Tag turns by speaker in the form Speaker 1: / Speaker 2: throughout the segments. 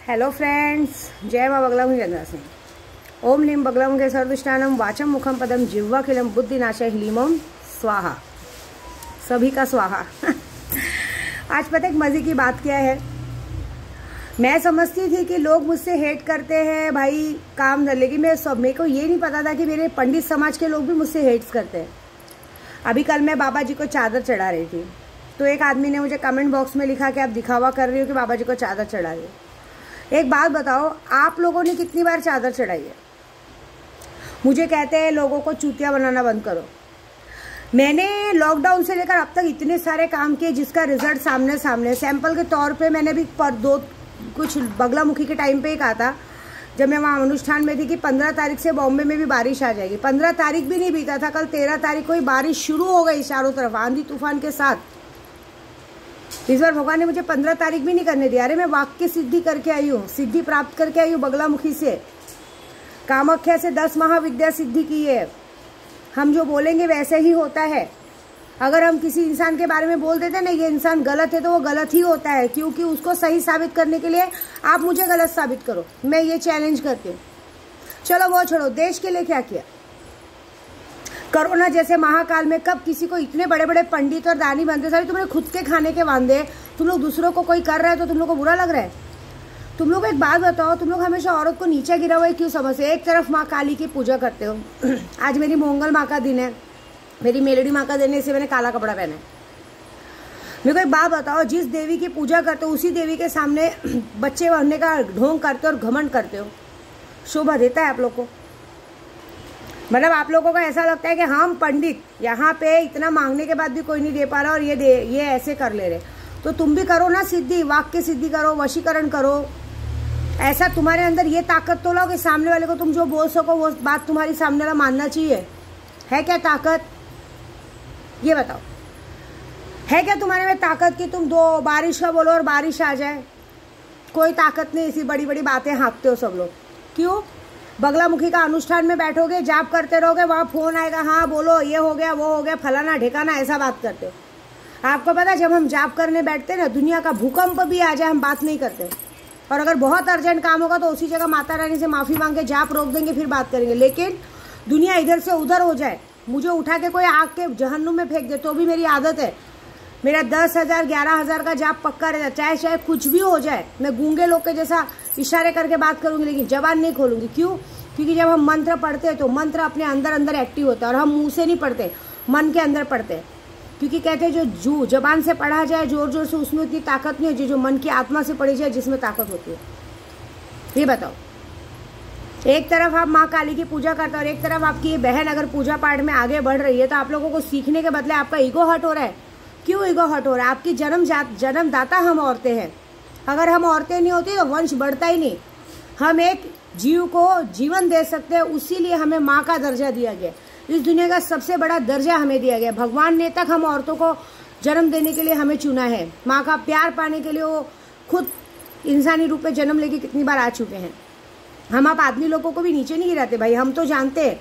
Speaker 1: Hello friends, जय माँ बगलामुखी चंद्रा सिंह। ओम लीम बगलामुखे सर्वदुष्टानम वाचम मुखम पदम जिह्वा खिलम बुद्धिनाशय ह्लीमोम स्वाहा। सभी का स्वाहा। आज पता एक मजे की बात क्या है। मैं समझती थी कि लोग मुझसे हेट करते हैं भाई काम धंधे की। मेरे को ये नहीं पता था कि मेरे पंडित समाज के लोग भी मुझसे हेट्स करते हैं। अभी कल मैं बाबा जी को चादर चढ़ा रही थी तो एक आदमी ने मुझे कमेंट बॉक्स में लिखा कि आप दिखावा कर रही हो कि बाबा जी को चादर चढ़ा रही हो। एक बात बताओ, आप लोगों ने कितनी बार चादर चढ़ाई है? मुझे कहते हैं लोगों को चूतिया बनाना बंद करो। मैंने लॉकडाउन से लेकर अब तक इतने सारे काम किए जिसका रिजल्ट सामने सैंपल के तौर पे मैंने भी कुछ बगलामुखी के टाइम पे ही कहा था जब मैं वहाँ अनुष्ठान में थी कि 15 तारीख से बॉम्बे में भी बारिश आ जाएगी। 15 तारीख भी नहीं बीता था, कल 13 तारीख को ही बारिश शुरू हो गई चारों तरफ आंधी तूफान के साथ। इस बार भगवान ने मुझे 15 तारीख भी नहीं करने दिया। अरे मैं वाक्य सिद्धि करके आई हूँ, सिद्धि प्राप्त करके आई हूँ बगलामुखी से। कामाख्या से 10 महाविद्या सिद्धि की है। हम जो बोलेंगे वैसे ही होता है। अगर हम किसी इंसान के बारे में बोल देते ना ये इंसान गलत है तो वो गलत ही होता है, क्योंकि उसको सही साबित करने के लिए आप मुझे गलत साबित करो। मैं ये चैलेंज करती हूँ। चलो वो छोड़ो, देश के लिए क्या किया। कोरोना जैसे महाकाल में कब किसी को इतने बड़े बड़े पंडित और दानी बनते सारे तुम्हें खुद के खाने के वांदे, तुम लोग दूसरों को कोई कर रहा है तो तुम लोग को बुरा लग रहा है। तुम लोग एक बात बताओ, तुम लोग हमेशा औरत को नीचे गिरा हुआ है क्यों समझते? एक तरफ माँ काली की पूजा करते हो। आज मेरी मंगल माँ का दिन है, मेरी मेलडी माँ का दिन है, इसे मैंने काला कपड़ा पहना है। मेरे को एक बात बताओ, जिस देवी की पूजा करते हो उसी देवी के सामने बच्चे बनने का ढोंग करते हो और घमंड करते हो। शोभा देता है आप लोग को? मतलब आप लोगों को ऐसा लगता है कि हम पंडित यहाँ पे इतना मांगने के बाद भी कोई नहीं दे पा रहा और ये ऐसे कर ले रहे, तो तुम भी करो ना सिद्धि, वाक्य सिद्धि करो, वशीकरण करो। ऐसा तुम्हारे अंदर ये ताकत तो लो कि सामने वाले को तुम जो बोल सको वो बात तुम्हारी सामने वाला मानना चाहिए। है क्या ताकत? ये बताओ, है क्या तुम्हारे में ताकत कि तुम 2 बारिश का बोलो और बारिश आ जाए? कोई ताकत नहीं। ऐसी बड़ी बड़ी बातें हाँकते हो सब लोग। क्यों? बगलामुखी का अनुष्ठान में बैठोगे, जाप करते रहोगे, वहाँ फोन आएगा, हाँ बोलो ये हो गया वो हो गया फलाना ठिकाना, ऐसा बात करते हो। आपको पता है जब हम जाप करने बैठते हैं ना, दुनिया का भूकंप भी आ जाए हम बात नहीं करते। और अगर बहुत अर्जेंट काम होगा तो उसी जगह माता रानी से माफी मांग के जाप रोक देंगे, फिर बात करेंगे। लेकिन दुनिया इधर से उधर हो जाए, मुझे उठा के कोई आग के जहन्नुम में फेंक दे तो भी मेरी आदत है। मेरा 10,000 11,000 का जाप पक्का रहता, चाहे कुछ भी हो जाए। मैं गूंगे लोग के जैसा इशारे करके बात करूंगी लेकिन जबान नहीं खोलूंगी। क्यों? क्योंकि जब हम मंत्र पढ़ते हैं तो मंत्र अपने अंदर अंदर एक्टिव होता है और हम मुंह से नहीं पढ़ते, मन के अंदर पढ़ते हैं। क्योंकि कहते हैं जो जबान से पढ़ा जाए जोर जोर से उसमें उतनी ताकत नहीं होती जो मन की आत्मा से पढ़ी जाए जिसमें ताकत होती है। ये बताओ, एक तरफ आप माँ काली की पूजा करते हो और एक तरफ आपकी ये बहन अगर पूजा पाठ में आगे बढ़ रही है तो आप लोगों को सीखने के बदले आपका ईगो हर्ट हो रहा है। क्यों ईगो हर्ट हो रहा है? आपकी जन्मदाता हम औरतें हैं। अगर हम औरतें नहीं होती तो वंश बढ़ता ही नहीं। हम एक जीव को जीवन दे सकते हैं, उसीलिए हमें माँ का दर्जा दिया गया। इस दुनिया का सबसे बड़ा दर्जा हमें दिया गया। भगवान ने तक हम औरतों को जन्म देने के लिए हमें चुना है। माँ का प्यार पाने के लिए वो खुद इंसानी रूप में जन्म लेके कितनी बार आ चुके हैं। हम आप आदमी लोगों को भी नीचे नहीं गिराते भाई। हम तो जानते हैं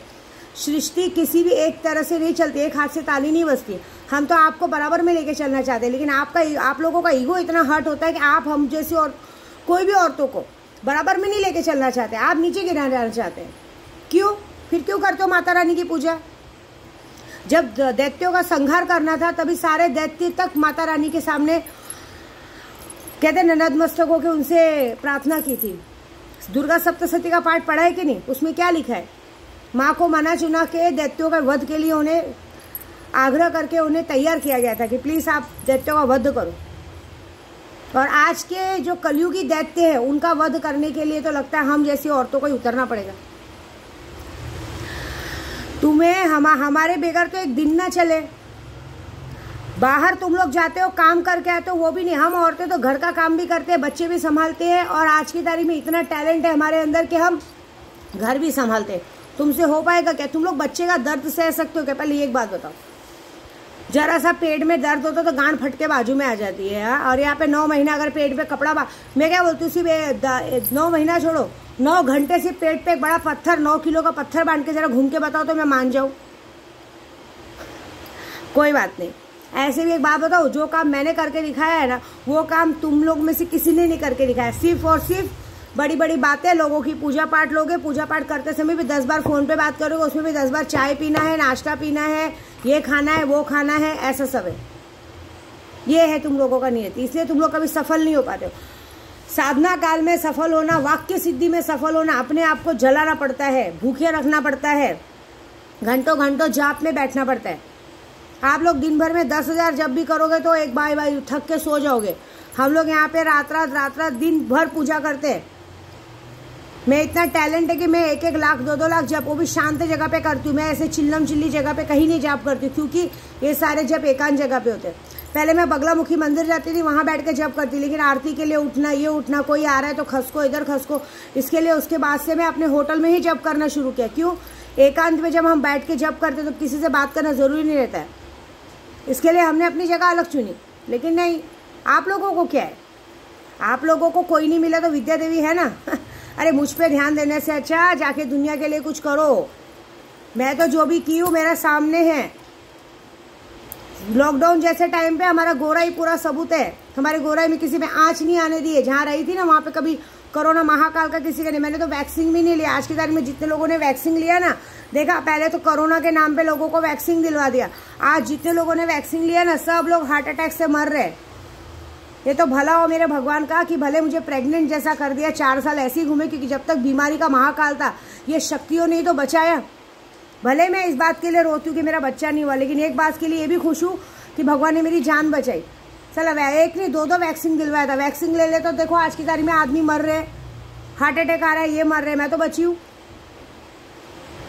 Speaker 1: सृष्टि किसी भी एक तरह से नहीं चलती, एक हाथ से ताली नहीं बजती। हम तो आपको बराबर में लेके चलना चाहते हैं, लेकिन आप लोगों का ईगो इतना हर्ट होता है कि आप हम जैसी और कोई भी औरतों को बराबर में नहीं लेके चलना चाहते, आप नीचे गिराना चाहते हैं। क्यों? फिर क्यों करते हो माता रानी की पूजा? जब दैत्यों का संहार करना था तभी सारे दैत्य तक माता रानी के सामने कहते नतमस्तक होकर उनसे प्रार्थना की थी। दुर्गा सप्तशती का पाठ पढ़ा है कि नहीं? उसमें क्या लिखा है? माँ को मना चुना के दैत्यों का वध के लिए उन्हें आग्रह करके उन्हें तैयार किया गया था कि प्लीज आप दैत्यों का वध करो। और आज के जो कलयुगी दैत्य है उनका वध करने के लिए तो लगता है हम जैसी औरतों को ही उतरना पड़ेगा। तुम्हें हमारे बेगर तो एक दिन ना चले। बाहर तुम लोग जाते हो काम करके आते हो, वो भी नहीं। हम औरतें तो घर का काम भी करते हैं, बच्चे भी संभालते हैं और आज की तारीख में इतना टैलेंट है हमारे अंदर कि हम घर भी संभालते हैं। तुमसे हो पाएगा क्या? तुम लोग बच्चे का दर्द सह सकते हो क्या? पहले एक बात बताओ। जरा सा पेट में दर्द होता तो गांड फट के बाजू में आ जाती है। और यहाँ पे 9 महीना अगर पेट पे कपड़ा मैं क्या बोलती हूँ, सिर्फ 9 महीना छोड़ो, 9 घंटे सिर्फ पेट पे एक बड़ा पत्थर 9 किलो का पत्थर बांध के जरा घूम के बताओ तो मैं मान जाऊँ। कोई बात नहीं। ऐसे भी एक बात बताओ, जो काम मैंने करके दिखाया है ना वो काम तुम लोग में से किसी ने नहीं करके दिखाया। सिर्फ और सिर्फ बड़ी बड़ी बातें, लोगों की पूजा पाठ लोगे, पूजा पाठ करते समय भी 10 बार फ़ोन पे बात करोगे, उसमें भी 10 बार चाय पीना है, नाश्ता पीना है, ये खाना है, वो खाना है, ऐसा सब है। ये है तुम लोगों का नियति, इसलिए तुम लोग कभी सफल नहीं हो पाते हो। साधना काल में सफल होना, वाक्य सिद्धि में सफल होना, अपने आप को जलाना पड़ता है, भूखे रखना पड़ता है, घंटों घंटों जाप में बैठना पड़ता है। आप लोग दिन भर में 10,000 जब भी करोगे तो एक बाई थक के सो जाओगे। हम लोग यहाँ पे रात रात दिन भर पूजा करते हैं। मैं इतना टैलेंट है कि मैं 1-1 लाख 2-2 लाख जप, वो भी शांत जगह पे करती हूँ। मैं ऐसे चिल्लम चिल्ली जगह पे कहीं नहीं जाप करती हूँ, क्योंकि ये सारे जप एकांत जगह पे होते हैं। पहले मैं बगलामुखी मंदिर जाती थी, वहाँ बैठ के जप करती, लेकिन आरती के लिए उठना, ये उठना, कोई आ रहा है तो खसको इधर खसको, इसके लिए उसके बाद से मैं अपने होटल में ही जप करना शुरू किया। क्यों? एकांत में जब हम बैठ के जप करते तो किसी से बात करना ज़रूरी नहीं रहता है, इसके लिए हमने अपनी जगह अलग चुनी। लेकिन नहीं, आप लोगों को क्या है, आप लोगों को कोई नहीं मिला तो विद्या देवी है ना। अरे मुझ पे ध्यान देने से अच्छा जाके दुनिया के लिए कुछ करो। मैं तो जो भी की हूँ मेरा सामने है। लॉकडाउन जैसे टाइम पे हमारा गोराई पूरा सबूत है। हमारे गोराई में किसी में आँच नहीं आने दी है। जहाँ रही थी ना वहाँ पे कभी कोरोना महाकाल का किसी का नहीं। मैंने तो वैक्सीन भी नहीं लिया। आज की तारीख में जितने लोगों ने वैक्सीन लिया ना, देखा, पहले तो कोरोना के नाम पे लोगों को वैक्सीन दिलवा दिया। आज जितने लोगों ने वैक्सीन लिया ना, सब लोग हार्ट अटैक से मर रहे। ये तो भला हो मेरे भगवान का कि भले मुझे प्रेग्नेंट जैसा कर दिया, 4 साल ऐसे ही घूमे, क्योंकि जब तक बीमारी का महाकाल था ये शक्तियों ने ही तो बचाया। भले मैं इस बात के लिए रोती हूँ कि मेरा बच्चा नहीं हुआ, लेकिन एक बात के लिए ये भी खुश हूँ कि भगवान ने मेरी जान बचाई। चला, एक नहीं 2-2 वैक्सीन दिलवाया था। वैक्सीन ले ले तो देखो आज की तारीख में आदमी मर रहे, हार्ट अटैक आ रहा है, ये मर रहे, मैं तो बची हूँ।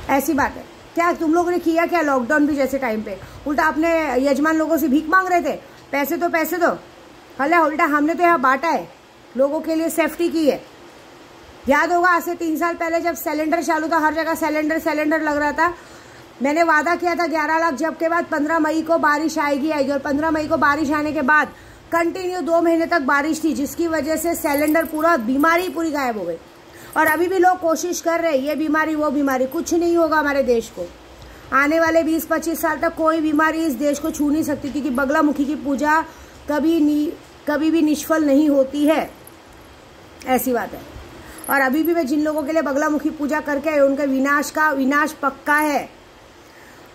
Speaker 1: ऐसी बात है। क्या तुम लोगों ने किया क्या लॉकडाउन भी जैसे टाइम पे? उल्टा अपने यजमान लोगों से भीख मांग रहे थे, पैसे दो। भले उल्टा हमने तो यहाँ बांटा है, लोगों के लिए सेफ्टी की है। याद होगा आज से 3 साल पहले जब सिलेंडर चालू था, हर जगह सिलेंडर लग रहा था, मैंने वादा किया था 11 लाख जब के बाद 15 मई को बारिश आएगी। और 15 मई को बारिश आने के बाद कंटिन्यू 2 महीने तक बारिश थी, जिसकी वजह से सिलेंडर बीमारी पूरी गायब हो गई। और अभी भी लोग कोशिश कर रहे हैं, ये बीमारी वो बीमारी, कुछ नहीं होगा हमारे देश को। आने वाले 20-25 साल तक कोई बीमारी इस देश को छू नहीं सकती, क्योंकि बगलामुखी की पूजा कभी भी निष्फल नहीं होती है। ऐसी बात है। और अभी भी मैं जिन लोगों के लिए बगलामुखी पूजा करके आए, उनके विनाश पक्का है।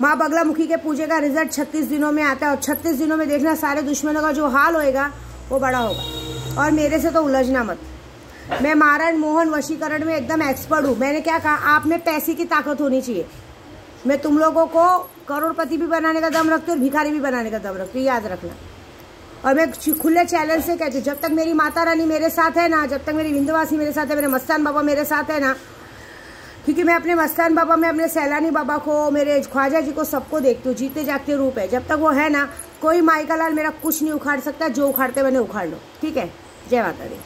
Speaker 1: माँ बगलामुखी के पूजे का रिजल्ट 36 दिनों में आता है, और 36 दिनों में देखना सारे दुश्मनों का जो हाल होएगा वो बड़ा होगा। और मेरे से तो उलझना मत। मैं मारण मोहन वशीकरण में एकदम एक्सपर्ट हूँ। मैंने क्या कहा, आप में पैसे की ताकत होनी चाहिए। मैं तुम लोगों को करोड़पति भी बनाने का दम रखती हूँ और भिखारी भी बनाने का दम रखती हूँ, याद रखना। और मैं खुले चैलेंज से कहती हूँ, जब तक मेरी माता रानी मेरे साथ है ना, जब तक मेरी विंध्यवासी मेरे साथ है, मेरे मस्तान बाबा मेरे साथ है ना, क्योंकि मैं अपने मस्तान बाबा में अपने सैलानी बाबा को, मेरे ख्वाजा जी को, सबको देखती हूँ। जीते जागते रूप है। जब तक वो है ना, कोई माई का लाल मेरा कुछ नहीं उखाड़ सकता। जो उखाड़ते मैंने उखाड़ लो। ठीक है। जय माता दी।